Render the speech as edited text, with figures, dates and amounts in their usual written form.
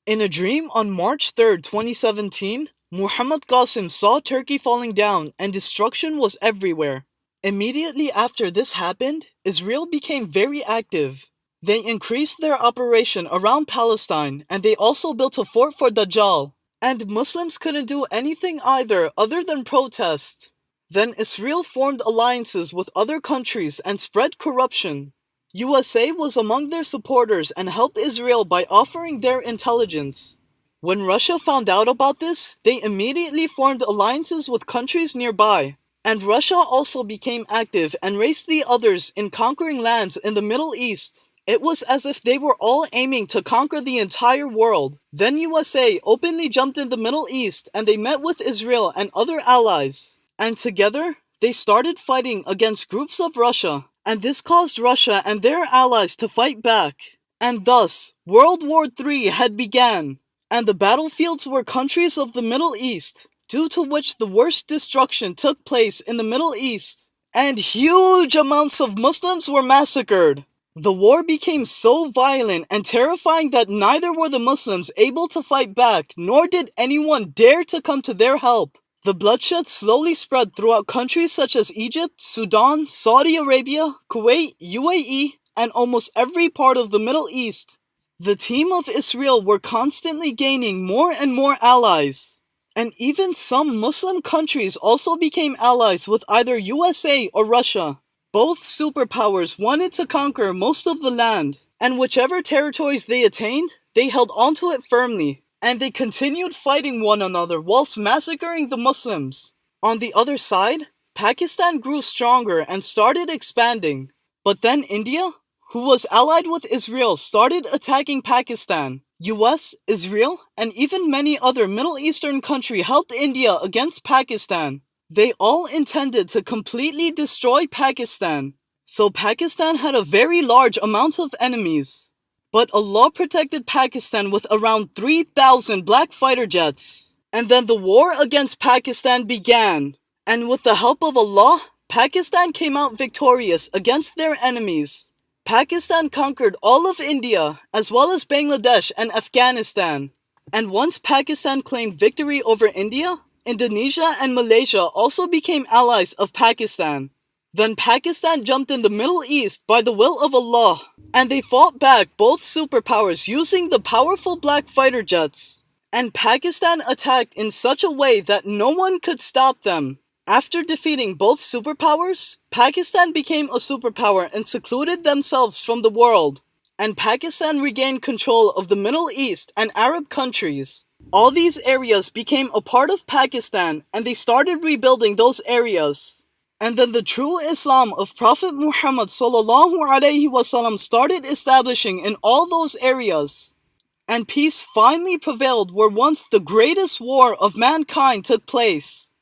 In a dream on March 3rd, 2017, Muhammad Qasim saw Turkey falling down and destruction was everywhere. Immediately after this happened, Israel became very active. They increased their operation around Palestine and they also built a fort for Dajjal. And Muslims couldn't do anything either other than protest. Then Israel formed alliances with other countries and spread corruption. USA was among their supporters and helped Israel by offering their intelligence. When Russia found out about this, they immediately formed alliances with countries nearby. And Russia also became active and raced the others in conquering lands in the Middle East. It was as if they were all aiming to conquer the entire world. Then USA openly jumped in the Middle East and they met with Israel and other allies. And together, they started fighting against groups of Russia. And this caused Russia and their allies to fight back. And thus, World War III had began. And the battlefields were countries of the Middle East, due to which the worst destruction took place in the Middle East. And huge amounts of Muslims were massacred. The war became so violent and terrifying that neither were the Muslims able to fight back, nor did anyone dare to come to their help. The bloodshed slowly spread throughout countries such as Egypt, Sudan, Saudi Arabia, Kuwait, UAE, and almost every part of the Middle East. The team of Israel were constantly gaining more and more allies. And even some Muslim countries also became allies with either USA or Russia. Both superpowers wanted to conquer most of the land, and whichever territories they attained, they held onto it firmly. And they continued fighting one another whilst massacring the Muslims. On the other side, Pakistan grew stronger and started expanding. But then India, who was allied with Israel, started attacking Pakistan. US, Israel, and even many other Middle Eastern countries helped India against Pakistan. They all intended to completely destroy Pakistan. So Pakistan had a very large amount of enemies. But Allah protected Pakistan with around 3,000 black fighter jets. And then the war against Pakistan began. And with the help of Allah, Pakistan came out victorious against their enemies. Pakistan conquered all of India, as well as Bangladesh and Afghanistan. And once Pakistan claimed victory over India, Indonesia and Malaysia also became allies of Pakistan. Then Pakistan jumped in the Middle East by the will of Allah, and they fought back both superpowers using the powerful black fighter jets. And Pakistan attacked in such a way that no one could stop them. After defeating both superpowers, Pakistan became a superpower and secluded themselves from the world. And Pakistan regained control of the Middle East and Arab countries. All these areas became a part of Pakistan and they started rebuilding those areas. And then the true Islam of Prophet Muhammad ﷺ started establishing in all those areas. And peace finally prevailed where once the greatest war of mankind took place.